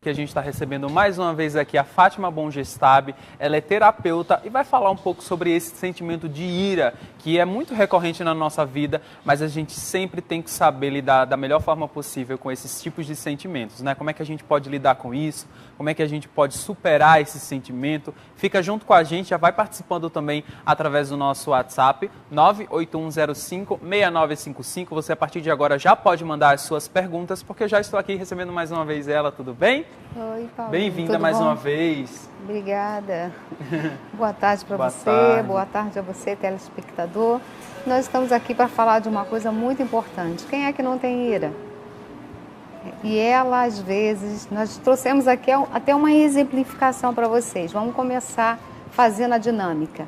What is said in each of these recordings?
Que a gente está recebendo mais uma vez aqui a Fátima Bongestab. Ela é terapeuta e vai falar um pouco sobre esse sentimento de ira, que é muito recorrente na nossa vida, mas a gente sempre tem que saber lidar da melhor forma possível com esses tipos de sentimentos, né? Como é que a gente pode lidar com isso? Como é que a gente pode superar esse sentimento? Fica junto com a gente, já vai participando também através do nosso WhatsApp, 981056955. Você, a partir de agora, já pode mandar as suas perguntas, porque eu já estou aqui recebendo mais uma vez ela, tudo bem? Oi, Paulo. Bem-vinda mais uma vez. Obrigada. Boa tarde para você, tarde. Boa tarde a você, telespectador. Nós estamos aqui para falar de uma coisa muito importante. Quem é que não tem ira? E ela, às vezes, nós trouxemos aqui até uma exemplificação para vocês. Vamos começar fazendo a dinâmica.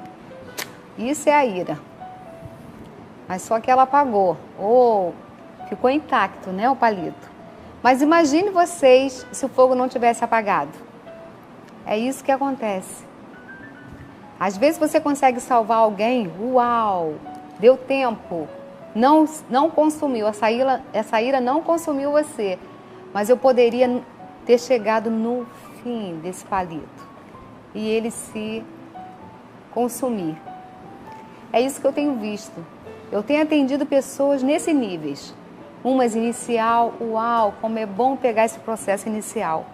Isso é a ira. Mas só que ela apagou, ou ficou intacto, né, o palito. Mas imagine vocês se o fogo não tivesse apagado. É isso que acontece. Às vezes você consegue salvar alguém, uau, deu tempo, não consumiu, essa ira não consumiu você. Mas eu poderia ter chegado no fim desse palito e ele se consumir. É isso que eu tenho visto. Eu tenho atendido pessoas nesse níveis. Umas inicial, uau, como é bom pegar esse processo inicial,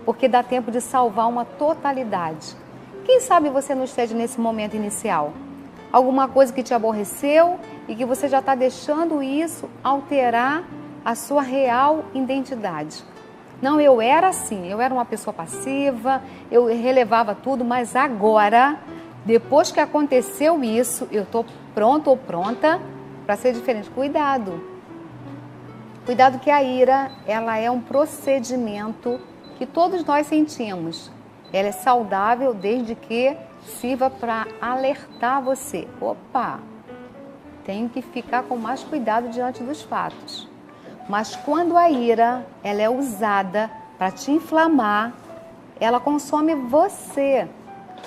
porque dá tempo de salvar uma totalidade. Quem sabe você não esteja nesse momento inicial? Alguma coisa que te aborreceu e que você já está deixando isso alterar a sua real identidade. Não, eu era assim, eu era uma pessoa passiva, eu relevava tudo, mas agora, depois que aconteceu isso, eu estou pronto ou pronta para ser diferente. Cuidado! Cuidado que a ira, ela é um procedimento que todos nós sentimos. Ela é saudável desde que sirva para alertar você. Opa, tenho que ficar com mais cuidado diante dos fatos. Mas quando a ira, ela é usada para te inflamar, ela consome você.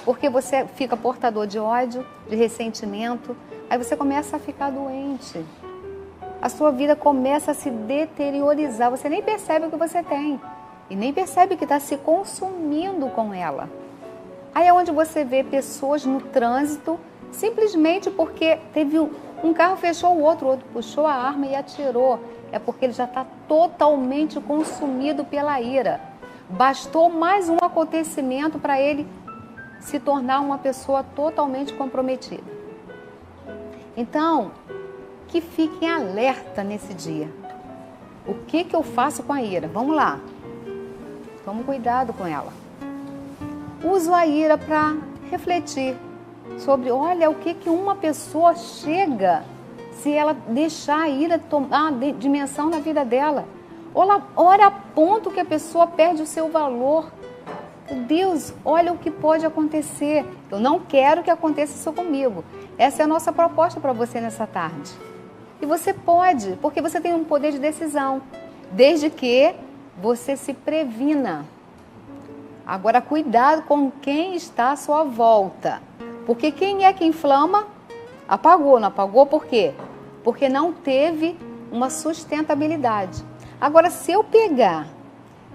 Porque você fica portador de ódio, de ressentimento, aí você começa a ficar doente. A sua vida começa a se deteriorizar, você nem percebe o que você tem e nem percebe que está se consumindo com ela. Aí é onde você vê pessoas no trânsito simplesmente porque teve um carro fechou o outro puxou a arma e atirou. É porque ele já está totalmente consumido pela ira. Bastou mais um acontecimento para ele se tornar uma pessoa totalmente comprometida. Então, que fiquem alerta nesse dia. O que eu faço com a ira? Vamos lá. Tome cuidado com ela. Uso a ira para refletir sobre, olha, o que uma pessoa chega se ela deixar a ira tomar dimensão na vida dela. Olha a ponto que a pessoa perde o seu valor. Meu Deus, olha o que pode acontecer. Eu não quero que aconteça isso comigo. Essa é a nossa proposta para você nessa tarde. E você pode, porque você tem um poder de decisão, desde que você se previna. Agora, cuidado com quem está à sua volta. Porque quem é que inflama? Apagou, não apagou por quê? Porque não teve uma sustentabilidade. Agora, se eu pegar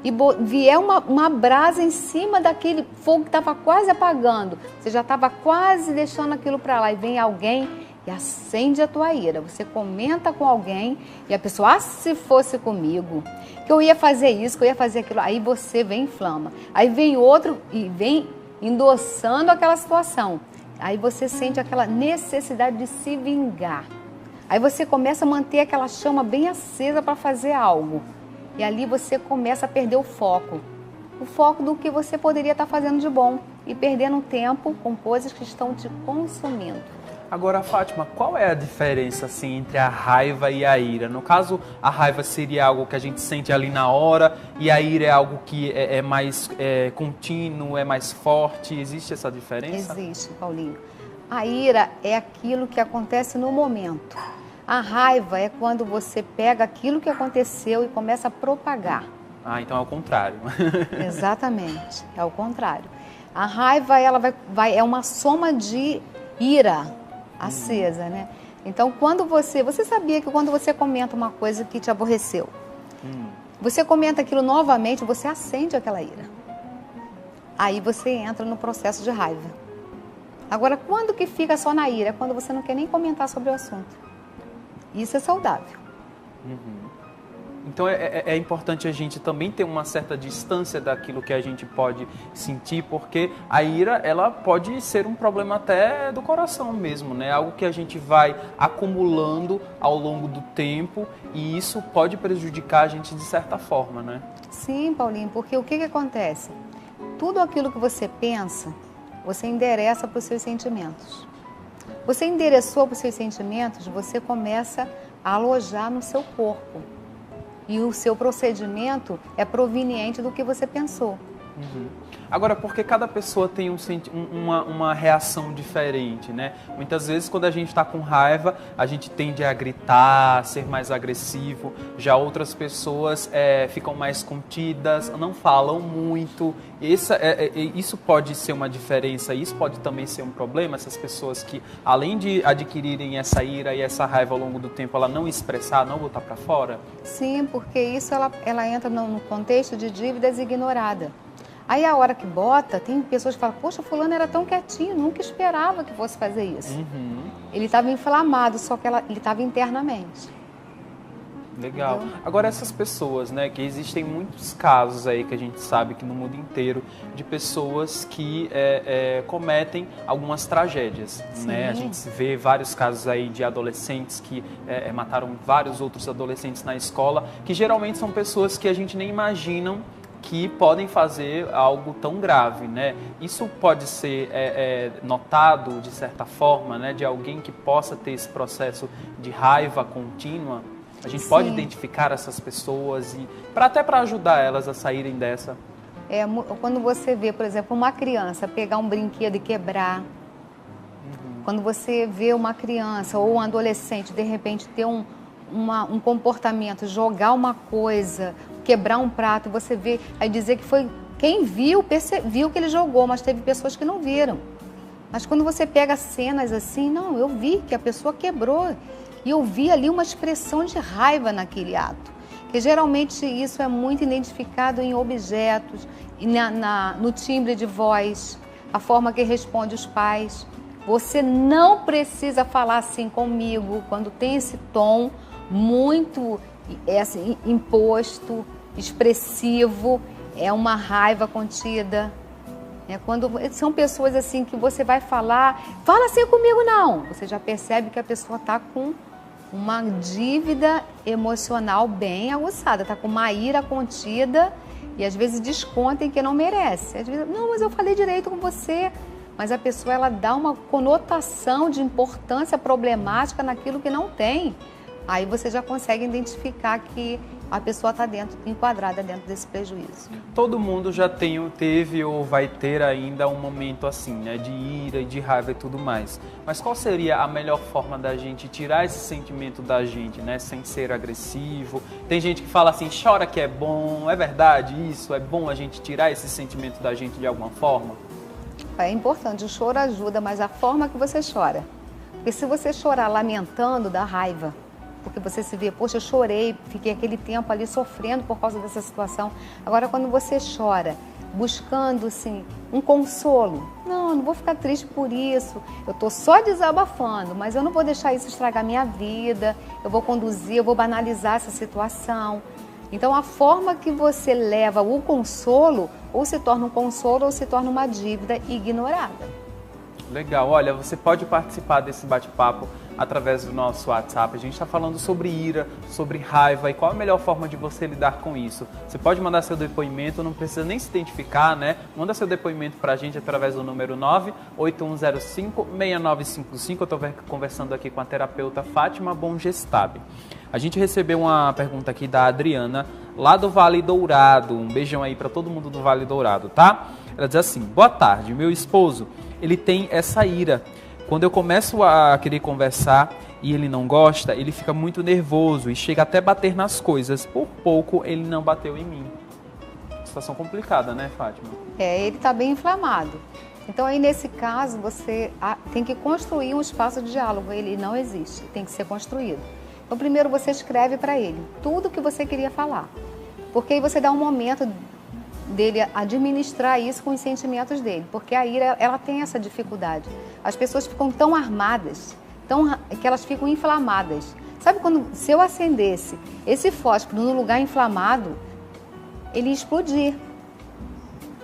e vier uma brasa em cima daquele fogo que estava quase apagando, você já estava quase deixando aquilo para lá e vem alguém e acende a tua ira. Você comenta com alguém e a pessoa, se fosse comigo, que eu ia fazer isso, que eu ia fazer aquilo. Aí você vem e inflama. Aí vem outro e vem endossando aquela situação. Aí você sente aquela necessidade de se vingar. Aí você começa a manter aquela chama bem acesa para fazer algo. E ali você começa a perder o foco. O foco do que você poderia estar fazendo de bom. E perdendo tempo com coisas que estão te consumindo. Agora, Fátima, qual é a diferença assim, entre a raiva e a ira? No caso, a raiva seria algo que a gente sente ali na hora e a ira é algo que é mais contínuo, é mais forte. Existe essa diferença? Existe, Paulinho. A ira é aquilo que acontece no momento. A raiva é quando você pega aquilo que aconteceu e começa a propagar. Ah, então é o contrário. Exatamente, é o contrário. A raiva ela é uma soma de ira acesa, né? Então, quando você sabia que quando você comenta uma coisa que te aborreceu, Você comenta aquilo novamente, você acende aquela ira. Aí você entra no processo de raiva. Agora, quando que fica só na ira? É quando você não quer nem comentar sobre o assunto. Isso é saudável. Então é importante a gente também ter uma certa distância daquilo que a gente pode sentir, porque a ira, ela pode ser um problema até do coração mesmo, né? Algo que a gente vai acumulando ao longo do tempo e isso pode prejudicar a gente de certa forma, né? Sim, Paulinho, porque o que acontece? Tudo aquilo que você pensa, você endereça para os seus sentimentos. Você endereçou para os seus sentimentos, você começa a alojar no seu corpo. E o seu procedimento é proveniente do que você pensou. Agora, porque cada pessoa tem uma reação diferente, né? Muitas vezes, quando a gente está com raiva, a gente tende a gritar, a ser mais agressivo. Já outras pessoas ficam mais contidas, não falam muito. Isso pode ser uma diferença, isso pode também ser um problema. Essas pessoas que, além de adquirirem essa ira e essa raiva ao longo do tempo, ela não expressar, não botar para fora? Sim, porque isso ela entra no contexto de dívidas ignoradas. Aí a hora que bota, tem pessoas que falam, poxa, fulano era tão quietinho, nunca esperava que fosse fazer isso. Ele estava inflamado, só que ele estava internamente. Legal. Entendeu? Agora essas pessoas, né, que existem muitos casos aí que a gente sabe que no mundo inteiro, de pessoas que cometem algumas tragédias, né? A gente vê vários casos aí de adolescentes que mataram vários outros adolescentes na escola, que geralmente são pessoas que a gente nem imaginam que podem fazer algo tão grave, né? Isso pode ser notado de certa forma, né? De alguém que possa ter esse processo de raiva contínua. A gente pode identificar essas pessoas e até para ajudar elas a saírem dessa. Quando você vê, por exemplo, uma criança pegar um brinquedo e quebrar, quando você vê uma criança ou um adolescente de repente ter um comportamento, jogar uma coisa, quebrar um prato, você vê, aí dizer que foi quem viu que ele jogou, mas teve pessoas que não viram. Mas quando você pega cenas assim, não, eu vi que a pessoa quebrou e eu vi ali uma expressão de raiva naquele ato. Que geralmente isso é muito identificado em objetos, no timbre de voz, a forma que responde os pais. Você não precisa falar assim comigo quando tem esse tom muito assim, imposto, expressivo, é uma raiva contida. Quando são pessoas assim que você vai falar, fala assim comigo não, você já percebe que a pessoa está com uma dívida emocional bem aguçada, está com uma ira contida e às vezes desconta em que não merece. Às vezes, não, mas eu falei direito com você. Mas a pessoa ela dá uma conotação de importância problemática naquilo que não tem. Aí você já consegue identificar que a pessoa está enquadrada dentro desse prejuízo. Todo mundo já teve ou vai ter ainda um momento assim, né, de ira e de raiva e tudo mais. Mas qual seria a melhor forma da gente tirar esse sentimento da gente, né, sem ser agressivo? Tem gente que fala assim, chora que é bom, é verdade isso? É bom a gente tirar esse sentimento da gente de alguma forma? É importante, o choro ajuda, mas a forma que você chora. Porque se você chorar lamentando, dá raiva. Porque você se vê, poxa, eu chorei, fiquei aquele tempo ali sofrendo por causa dessa situação. Agora, quando você chora, buscando, assim, um consolo. Não, não vou ficar triste por isso. Eu estou só desabafando, mas eu não vou deixar isso estragar minha vida. Eu vou conduzir, eu vou banalizar essa situação. Então, a forma que você leva o consolo, ou se torna um consolo ou se torna uma dívida ignorada. Legal, olha, você pode participar desse bate-papo através do nosso WhatsApp. A gente está falando sobre ira, sobre raiva e qual a melhor forma de você lidar com isso. Você pode mandar seu depoimento, não precisa nem se identificar, né? Manda seu depoimento para a gente através do número 98105-6955. Eu estou conversando aqui com a terapeuta Fátima Bongestab. A gente recebeu uma pergunta aqui da Adriana, lá do Vale Dourado. Um beijão aí para todo mundo do Vale Dourado, tá? Ela diz assim, boa tarde, meu esposo, ele tem essa ira. Quando eu começo a querer conversar e ele não gosta, ele fica muito nervoso e chega até bater nas coisas. Por pouco ele não bateu em mim. Situação complicada, né, Fátima? Ele está bem inflamado. Então aí nesse caso você tem que construir um espaço de diálogo. Ele não existe, tem que ser construído. Então primeiro você escreve para ele tudo que você queria falar. Porque aí você dá um momento dele administrar isso com os sentimentos dele, porque a ira, ela tem essa dificuldade. As pessoas ficam tão armadas, que elas ficam inflamadas. Sabe quando, se eu acendesse esse fósforo no lugar inflamado, ele ia explodir.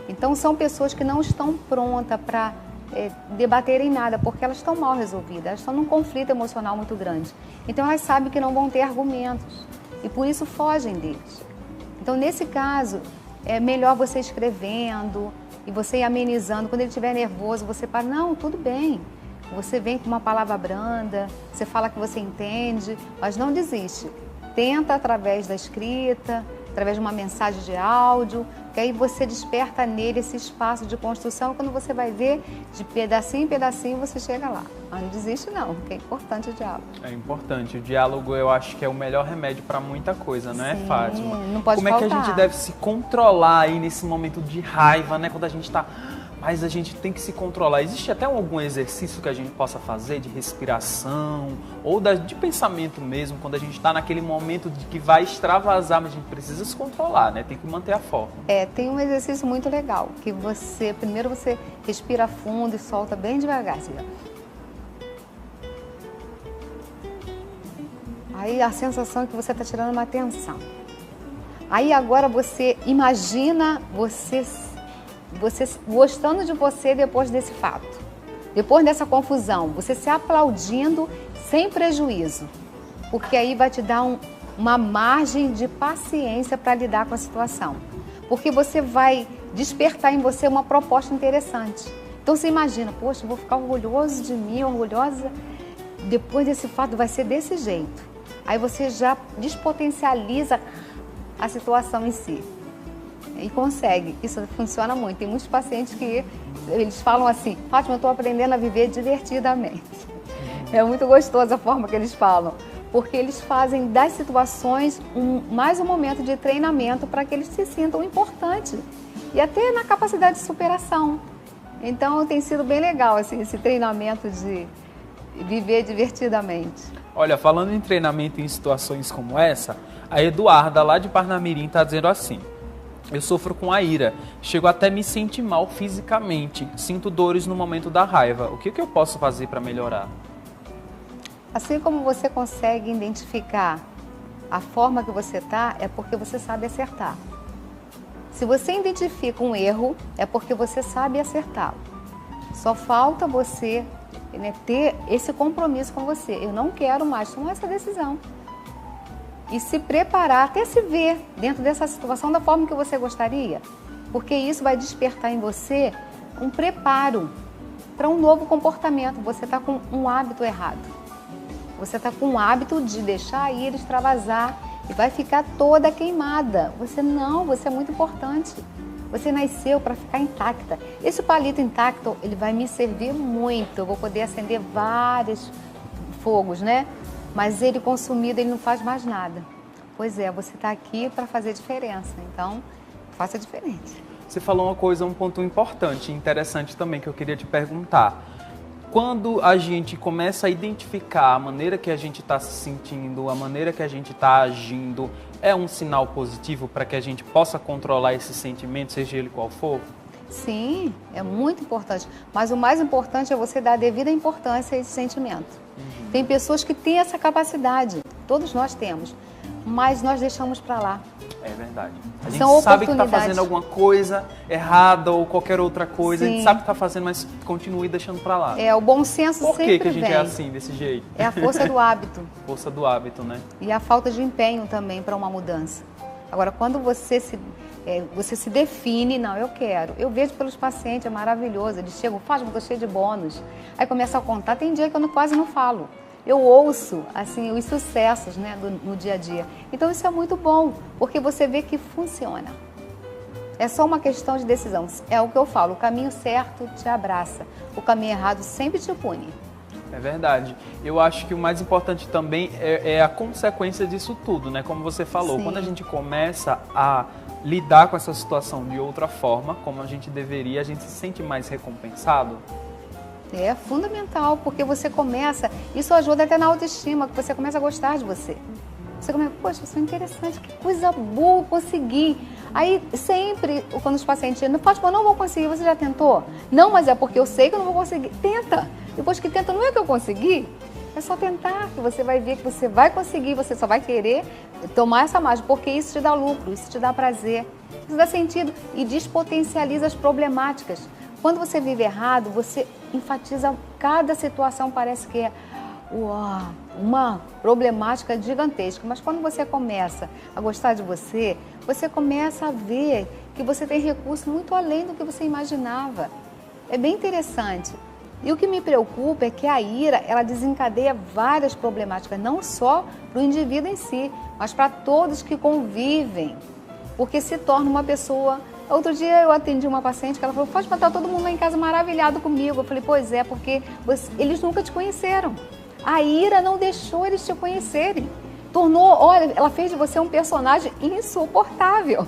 Então são pessoas que não estão prontas para debaterem nada, porque elas estão mal resolvidas, elas estão num conflito emocional muito grande. Então elas sabem que não vão ter argumentos e por isso fogem deles. Então nesse caso, é melhor você escrevendo e você ir amenizando. Quando ele estiver nervoso, você fala, não, tudo bem. Você vem com uma palavra branda, você fala que você entende, mas não desiste. Tenta através da escrita, através de uma mensagem de áudio, que aí você desperta nele esse espaço de construção. Quando você vai ver, de pedacinho em pedacinho, você chega lá. Mas não desiste não, porque é importante o diálogo. É importante. O diálogo, eu acho que é o melhor remédio para muita coisa, não é, Fátima? Não pode Como faltar. É que a gente deve se controlar aí nesse momento de raiva, né? Quando a gente está... Mas a gente tem que se controlar. Existe até algum exercício que a gente possa fazer de respiração ou de pensamento mesmo, quando a gente está naquele momento de que vai extravasar, mas a gente precisa se controlar, né? Tem que manter a forma. Tem um exercício muito legal, que primeiro você respira fundo e solta bem devagar, assim, aí a sensação é que você está tirando uma tensão. Aí agora você imagina você gostando de você depois desse fato, depois dessa confusão, você se aplaudindo sem prejuízo, porque aí vai te dar uma margem de paciência para lidar com a situação, porque você vai despertar em você uma proposta interessante. Então você imagina, poxa, eu vou ficar orgulhoso de mim, orgulhosa, depois desse fato vai ser desse jeito. Aí você já despotencializa a situação em si. E consegue, isso funciona muito. Tem muitos pacientes que eles falam assim, Fátima, eu estou aprendendo a viver divertidamente. É muito gostoso a forma que eles falam, porque eles fazem das situações mais um momento de treinamento para que eles se sintam importantes e até na capacidade de superação. Então tem sido bem legal assim, esse treinamento de viver divertidamente. Olha, falando em treinamento em situações como essa, a Eduarda lá de Parnamirim está dizendo assim: eu sofro com a ira, chego até me sentir mal fisicamente, sinto dores no momento da raiva. O que eu posso fazer para melhorar? Assim como você consegue identificar a forma que você está, é porque você sabe acertar. Se você identifica um erro, é porque você sabe acertá-lo. Só falta você, né, ter esse compromisso com você. Eu não quero mais tomar essa decisão. E se preparar, até se ver dentro dessa situação da forma que você gostaria. Porque isso vai despertar em você um preparo para um novo comportamento. Você está com um hábito errado. Você está com um hábito de deixar a ira extravasar e vai ficar toda queimada. Você é muito importante. Você nasceu para ficar intacta. Esse palito intacto, ele vai me servir muito. Eu vou poder acender vários fogos, né? Mas ele consumido, ele não faz mais nada. Pois é, você está aqui para fazer diferença, então faça diferente. Você falou um ponto importante e interessante também que eu queria te perguntar. Quando a gente começa a identificar a maneira que a gente está se sentindo, a maneira que a gente está agindo, é um sinal positivo para que a gente possa controlar esse sentimento, seja ele qual for? Sim, é muito importante. Mas o mais importante é você dar a devida importância a esse sentimento. Tem pessoas que têm essa capacidade, todos nós temos, mas nós deixamos para lá. É verdade. A gente sabe que está fazendo alguma coisa errada ou qualquer outra coisa, Sim. A gente sabe que está fazendo, mas continue deixando para lá. O bom senso sempre vem. Por que a gente é assim, desse jeito? É a força do hábito. Força do hábito, né? E a falta de empenho também para uma mudança. Agora, quando você se define, não, eu quero. Eu vejo pelos pacientes, é maravilhoso. Eles chegam, Fátima, estou cheio de bônus. Aí começa a contar, tem dia que eu quase não falo. Eu ouço, assim, os sucessos, né, no dia a dia. Então isso é muito bom, porque você vê que funciona. É só uma questão de decisão. É o que eu falo, o caminho certo te abraça, o caminho errado sempre te pune. É verdade. Eu acho que o mais importante também é a consequência disso tudo, né? Como você falou, Sim. Quando a gente começa a lidar com essa situação de outra forma, como a gente deveria, a gente se sente mais recompensado. É fundamental, porque você começa, isso ajuda até na autoestima, que você começa a gostar de você. Você começa, poxa, isso é interessante, que coisa boa, consegui. Aí sempre, quando os pacientes dizem, Fátima, eu não vou conseguir, você já tentou? Não, mas é porque eu sei que eu não vou conseguir. Tenta. Depois que tenta, não é que eu consegui? É só tentar, que você vai ver que você vai conseguir, você só vai querer tomar essa margem, porque isso te dá lucro, isso te dá prazer, isso dá sentido e despotencializa as problemáticas. Quando você vive errado, você enfatiza cada situação, parece que é uma problemática gigantesca. Mas quando você começa a gostar de você, você começa a ver que você tem recursos muito além do que você imaginava. É bem interessante. E o que me preocupa é que a ira, ela desencadeia várias problemáticas, não só para o indivíduo em si, mas para todos que convivem, porque se torna uma pessoa... Outro dia eu atendi uma paciente que ela falou, Fátima, tá todo mundo lá em casa maravilhado comigo. Eu falei, pois é, porque eles nunca te conheceram. A ira não deixou eles te conhecerem. Olha, ela fez de você um personagem insuportável.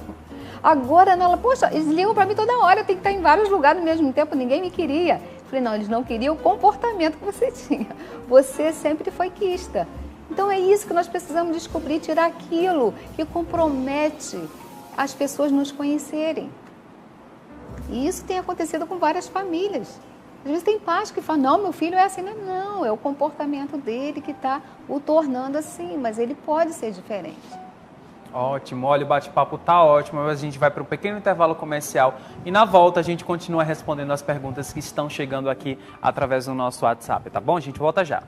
Agora, ela, poxa, eles ligam para mim toda hora, eu tenho que estar em vários lugares ao mesmo tempo, ninguém me queria. Falei, não, eles não queriam o comportamento que você tinha. Você sempre foi quista. Então é isso que nós precisamos descobrir, tirar aquilo que compromete as pessoas nos conhecerem. E isso tem acontecido com várias famílias. Às vezes tem pais que falam, não, meu filho é assim. Não, é o comportamento dele que está o tornando assim, mas ele pode ser diferente. Ótimo, olha, o bate-papo tá ótimo, mas a gente vai para um pequeno intervalo comercial e na volta a gente continua respondendo as perguntas que estão chegando aqui através do nosso WhatsApp, tá bom? A gente volta já.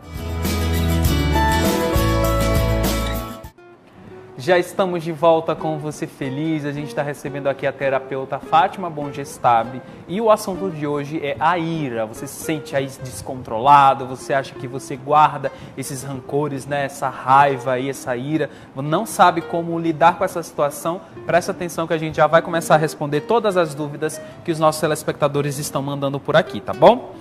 Já estamos de volta com Você Feliz, a gente está recebendo aqui a terapeuta Fátima Bongestab e o assunto de hoje é a ira. Você se sente aí descontrolado, você acha que você guarda esses rancores, né, essa raiva aí, essa ira, não sabe como lidar com essa situação? Presta atenção que a gente já vai começar a responder todas as dúvidas que os nossos telespectadores estão mandando por aqui, tá bom?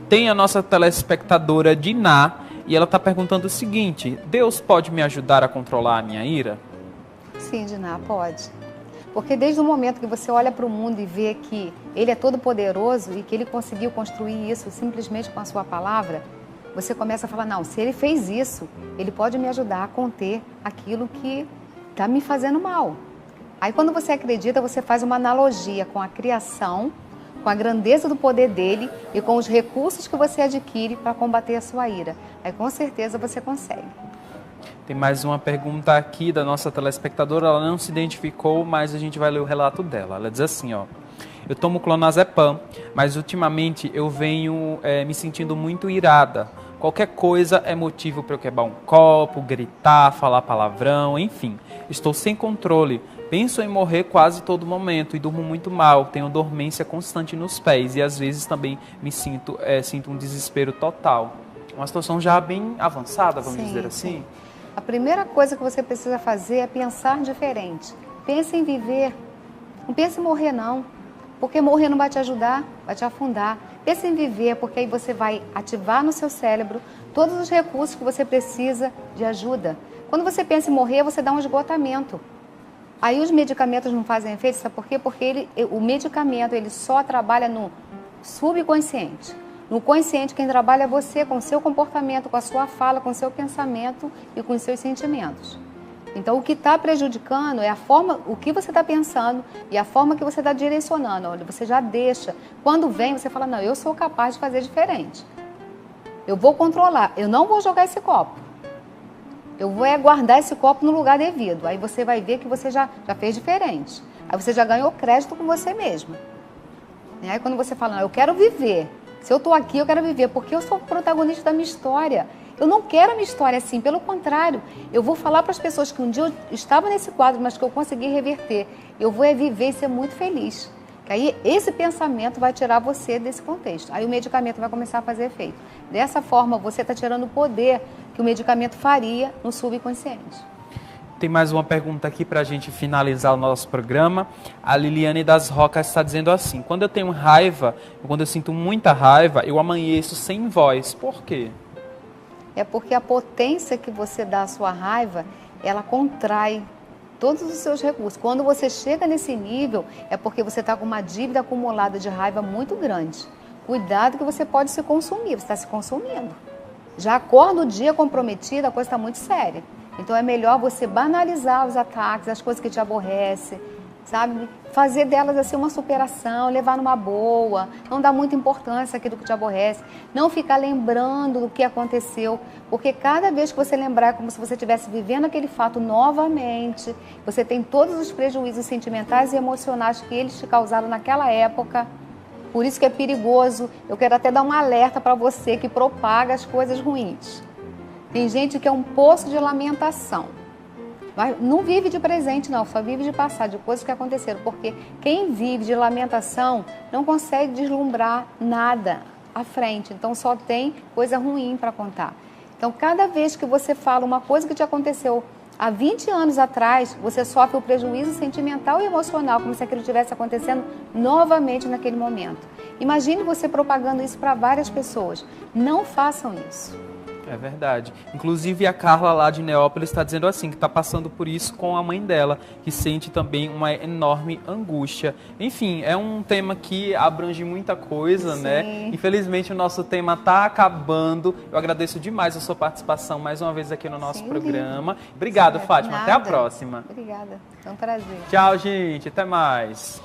Tem a nossa telespectadora Diná e ela está perguntando o seguinte, Deus pode me ajudar a controlar a minha ira? Sim, Diná, pode. Porque desde o momento que você olha para o mundo e vê que Ele é todo poderoso e que Ele conseguiu construir isso simplesmente com a sua palavra, você começa a falar, não, se Ele fez isso, Ele pode me ajudar a conter aquilo que está me fazendo mal. Aí quando você acredita, você faz uma analogia com a criação, com a grandeza do poder dele e com os recursos que você adquire para combater a sua ira. Aí com certeza você consegue. Tem mais uma pergunta aqui da nossa telespectadora, ela não se identificou, mas a gente vai ler o relato dela. Ela diz assim, ó, eu tomo clonazepam, mas ultimamente eu venho me sentindo muito irada. Qualquer coisa é motivo para eu quebrar um copo, gritar, falar palavrão, enfim. Estou sem controle. Penso em morrer quase todo momento e durmo muito mal. Tenho dormência constante nos pés e às vezes também me sinto um desespero total. Uma situação já bem avançada, vamos dizer assim. Sim. A primeira coisa que você precisa fazer é pensar diferente. Pense em viver. Não pense em morrer, não. Porque morrer não vai te ajudar, vai te afundar. Pense em viver, porque aí você vai ativar no seu cérebro todos os recursos que você precisa de ajuda. Quando você pensa em morrer, você dá um esgotamento. Aí os medicamentos não fazem efeito, sabe por quê? Porque o medicamento ele só trabalha no subconsciente. No consciente, quem trabalha é você, com o seu comportamento, com a sua fala, com o seu pensamento e com os seus sentimentos. Então, o que está prejudicando é a forma, o que você está pensando e a forma que você está direcionando. Olha, você já deixa. Quando vem, você fala, não, eu sou capaz de fazer diferente. Eu vou controlar, eu não vou jogar esse copo. Eu vou guardar esse copo no lugar devido. Aí você vai ver que você já fez diferente. Aí você já ganhou crédito com você mesma. E aí quando você fala, não, eu quero viver. Se eu estou aqui, eu quero viver, porque eu sou o protagonista da minha história. Eu não quero a minha história assim, pelo contrário. Eu vou falar para as pessoas que um dia eu estava nesse quadro, mas que eu consegui reverter. Eu vou viver e ser muito feliz. Que aí esse pensamento vai tirar você desse contexto. Aí o medicamento vai começar a fazer efeito. Dessa forma, você está tirando o poder que o medicamento faria no subconsciente. Tem mais uma pergunta aqui para a gente finalizar o nosso programa. A Liliane das Rocas está dizendo assim, quando eu tenho raiva, quando eu sinto muita raiva, eu amanheço sem voz. Por quê? É porque a potência que você dá à sua raiva, ela contrai todos os seus recursos. Quando você chega nesse nível, é porque você está com uma dívida acumulada de raiva muito grande. Cuidado que você pode se consumir, você está se consumindo. Já acorda o dia comprometido, a coisa está muito séria. Então é melhor você banalizar os ataques, as coisas que te aborrecem, sabe? Fazer delas assim uma superação, levar numa boa, não dar muita importância àquilo que te aborrece, não ficar lembrando do que aconteceu, porque cada vez que você lembrar é como se você estivesse vivendo aquele fato novamente, você tem todos os prejuízos sentimentais e emocionais que eles te causaram naquela época. Por isso que é perigoso. Eu quero até dar um alerta para você que propaga as coisas ruins. Tem gente que é um poço de lamentação. Não vive de presente, não, só vive de passado, de coisas que aconteceram. Porque quem vive de lamentação não consegue deslumbrar nada à frente. Então só tem coisa ruim para contar. Então cada vez que você fala uma coisa que te aconteceu há 20 anos atrás, você sofre o prejuízo sentimental e emocional, como se aquilo estivesse acontecendo novamente naquele momento. Imagine você propagando isso para várias pessoas. Não façam isso. É verdade. Inclusive a Carla lá de Neópolis está dizendo assim, que está passando por isso com a mãe dela, que sente também uma enorme angústia. Enfim, é um tema que abrange muita coisa, né? Infelizmente o nosso tema está acabando. Eu agradeço demais a sua participação mais uma vez aqui no nosso programa. Obrigado, Fátima. Até a próxima. Obrigada. É um prazer. Tchau, gente. Até mais.